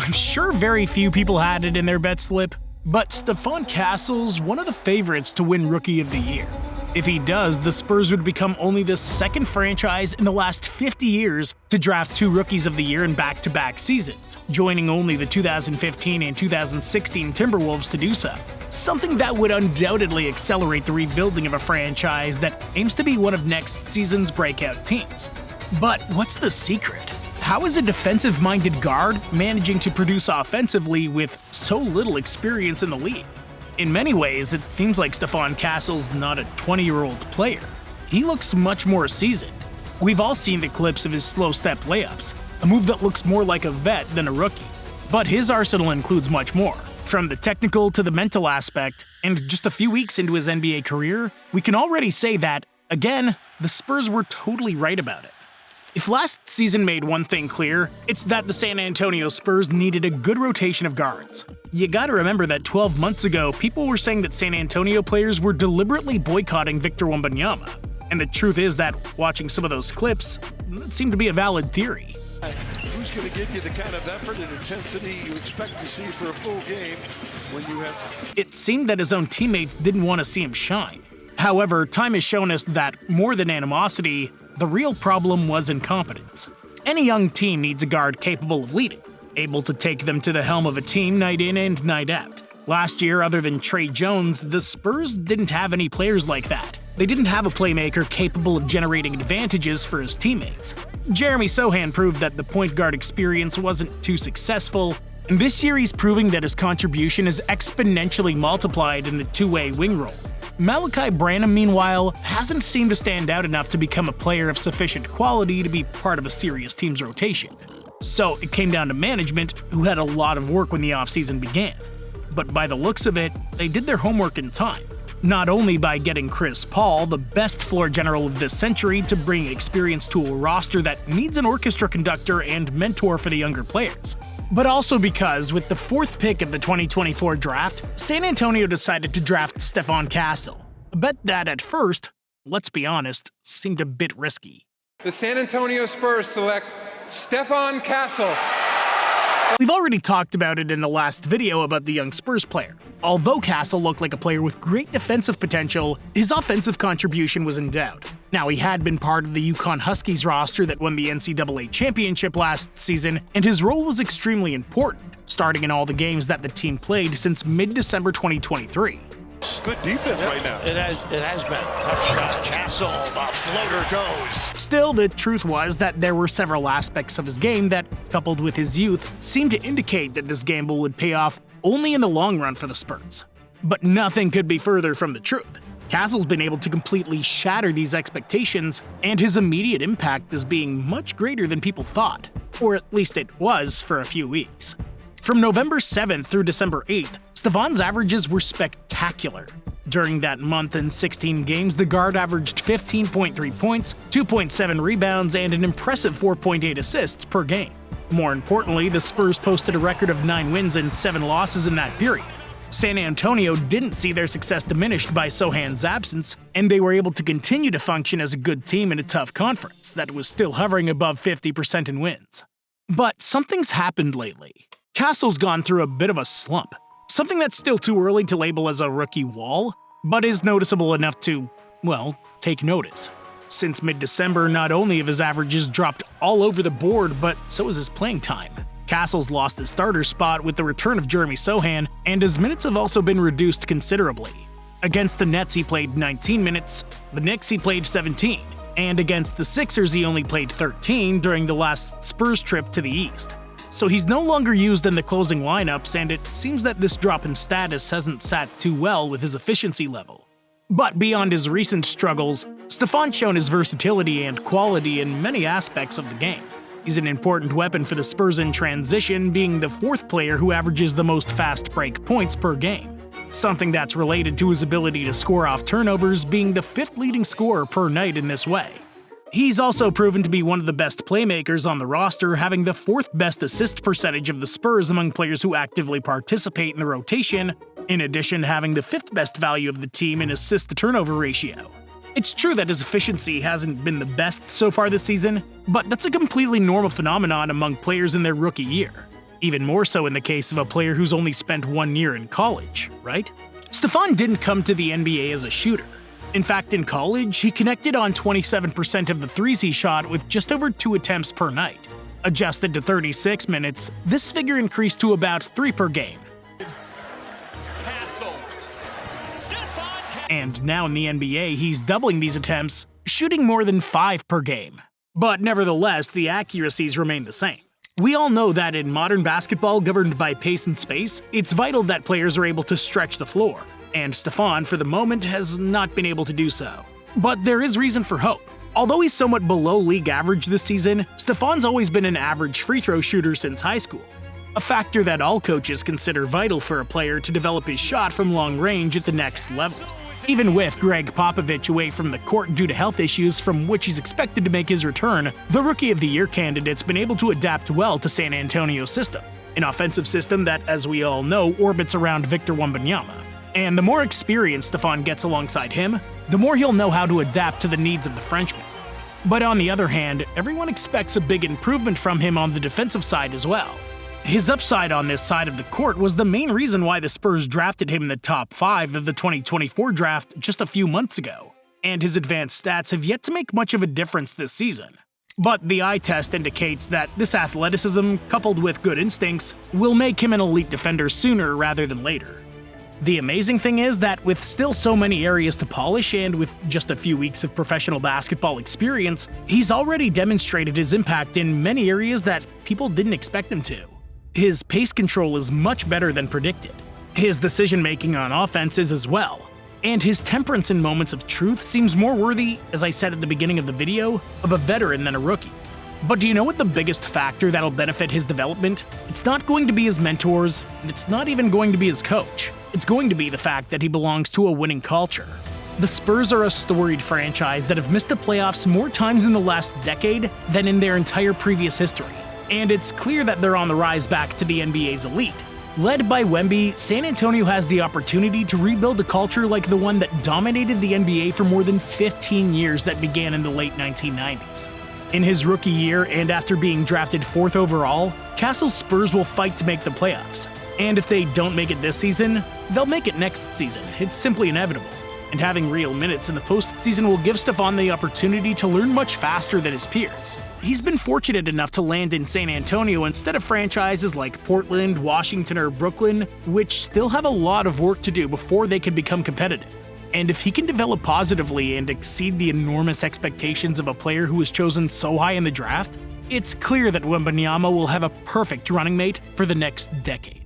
I'm sure very few people had it in their bet slip, but Stephon Castle's one of the favorites to win Rookie of the Year. If he does, the Spurs would become only the second franchise in the last 50 years to draft 2 Rookies of the Year in back-to-back seasons, joining only the 2015 and 2016 Timberwolves to do so. Something that would undoubtedly accelerate the rebuilding of a franchise that aims to be one of next season's breakout teams. But what's the secret? How is a defensive-minded guard managing to produce offensively with so little experience in the league? In many ways, it seems like Stephon Castle's not a 20-year-old player. He looks much more seasoned. We've all seen the clips of his slow-step layups, a move that looks more like a vet than a rookie. But his arsenal includes much more. From the technical to the mental aspect, and just a few weeks into his NBA career, we can already say that, again, the Spurs were totally right about it. If last season made one thing clear, it's that the San Antonio Spurs needed a good rotation of guards. You gotta remember that 12 months ago, people were saying that San Antonio players were deliberately boycotting Victor Wembanyama. And the truth is that, watching some of those clips, it seemed to be a valid theory. Who's going to give you the kind of effort and intensity you expect to see for a full game when you have... It seemed that his own teammates didn't want to see him shine. However, time has shown us that, more than animosity, the real problem was incompetence. Any young team needs a guard capable of leading, able to take them to the helm of a team night in and night out. Last year, other than Trey Jones, the Spurs didn't have any players like that. They didn't have a playmaker capable of generating advantages for his teammates. Jeremy Sochan proved that the point guard experience wasn't too successful, and this year he's proving that his contribution is exponentially multiplied in the two-way wing role. Malachi Branham, meanwhile, hasn't seemed to stand out enough to become a player of sufficient quality to be part of a serious team's rotation. So it came down to management, who had a lot of work when the offseason began. But by the looks of it, they did their homework in time. Not only by getting Chris Paul, the best floor general of this century, to bring experience to a roster that needs an orchestra conductor and mentor for the younger players, but also because, with the 4th pick of the 2024 draft, San Antonio decided to draft Stephon Castle. A bet that at first, let's be honest, seemed a bit risky. The San Antonio Spurs select Stephon Castle. We've already talked about it in the last video about the young Spurs player. Although Castle looked like a player with great defensive potential, his offensive contribution was in doubt. Now, he had been part of the UConn Huskies roster that won the NCAA championship last season, and his role was extremely important, starting in all the games that the team played since mid-December 2023. Good defense right now. It has been. Tough shot. Castle, the floater goes. Still, the truth was that there were several aspects of his game that, coupled with his youth, seemed to indicate that this gamble would pay off only in the long run for the Spurs. But nothing could be further from the truth. Castle's been able to completely shatter these expectations, and his immediate impact is being much greater than people thought. Or at least it was for a few weeks. From November 7th through December 8th, Stephon's averages were spectacular. During that month in 16 games, the guard averaged 15.3 points, 2.7 rebounds, and an impressive 4.8 assists per game. More importantly, the Spurs posted a record of 9 wins and 7 losses in that period. San Antonio didn't see their success diminished by Sochan's absence, and they were able to continue to function as a good team in a tough conference that was still hovering above 50% in wins. But something's happened lately. Castle's gone through a bit of a slump. Something that's still too early to label as a rookie wall, but is noticeable enough to, well, take notice. Since mid-December, not only have his averages dropped all over the board, but so has his playing time. Castle's lost his starter spot with the return of Jeremy Sochan, and his minutes have also been reduced considerably. Against the Nets, he played 19 minutes, the Knicks he played 17, and against the Sixers he only played 13 during the last Spurs trip to the East. So he's no longer used in the closing lineups, and it seems that this drop in status hasn't sat too well with his efficiency level. But beyond his recent struggles, Stephon's shown his versatility and quality in many aspects of the game. He's an important weapon for the Spurs in transition, being the 4th player who averages the most fast break points per game, something that's related to his ability to score off turnovers, being the 5th leading scorer per night in this way. He's also proven to be one of the best playmakers on the roster, having the 4th best assist percentage of the Spurs among players who actively participate in the rotation, in addition having the 5th best value of the team in assist-to-turnover ratio. It's true that his efficiency hasn't been the best so far this season, but that's a completely normal phenomenon among players in their rookie year. Even more so in the case of a player who's only spent 1 year in college, right? Stephon didn't come to the NBA as a shooter. In fact, in college, he connected on 27% of the threes he shot with just over 2 attempts per night. Adjusted to 36 minutes, this figure increased to about 3 per game. Castle. And now in the NBA, he's doubling these attempts, shooting more than 5 per game. But nevertheless, the accuracies remain the same. We all know that in modern basketball governed by pace and space, it's vital that players are able to stretch the floor, and Stephon, for the moment, has not been able to do so. But there is reason for hope. Although he's somewhat below league average this season, Stephon's always been an average free throw shooter since high school, a factor that all coaches consider vital for a player to develop his shot from long range at the next level. Even with Gregg Popovich away from the court due to health issues from which he's expected to make his return, the Rookie of the Year candidate's been able to adapt well to San Antonio's system, an offensive system that, as we all know, orbits around Victor Wembanyama. And the more experience Stephon gets alongside him, the more he'll know how to adapt to the needs of the Frenchman. But on the other hand, everyone expects a big improvement from him on the defensive side as well. His upside on this side of the court was the main reason why the Spurs drafted him in the top 5 of the 2024 draft just a few months ago, and his advanced stats have yet to make much of a difference this season. But the eye test indicates that this athleticism, coupled with good instincts, will make him an elite defender sooner rather than later. The amazing thing is that with still so many areas to polish and with just a few weeks of professional basketball experience, he's already demonstrated his impact in many areas that people didn't expect him to. His pace control is much better than predicted. His decision-making on offense is as well. And his temperance in moments of truth seems more worthy, as I said at the beginning of the video, of a veteran than a rookie. But do you know what the biggest factor that'll benefit his development? It's not going to be his mentors, and it's not even going to be his coach. It's going to be the fact that he belongs to a winning culture. The Spurs are a storied franchise that have missed the playoffs more times in the last decade than in their entire previous history. And it's clear that they're on the rise back to the NBA's elite. Led by Wemby, San Antonio has the opportunity to rebuild a culture like the one that dominated the NBA for more than 15 years that began in the late 1990s. In his rookie year and after being drafted 4th overall, Castle's Spurs will fight to make the playoffs. And if they don't make it this season, they'll make it next season. It's simply inevitable. And having real minutes in the postseason will give Stephon the opportunity to learn much faster than his peers. He's been fortunate enough to land in San Antonio instead of franchises like Portland, Washington, or Brooklyn, which still have a lot of work to do before they can become competitive. And if he can develop positively and exceed the enormous expectations of a player who was chosen so high in the draft, it's clear that wembanyama will have a perfect running mate for the next decade.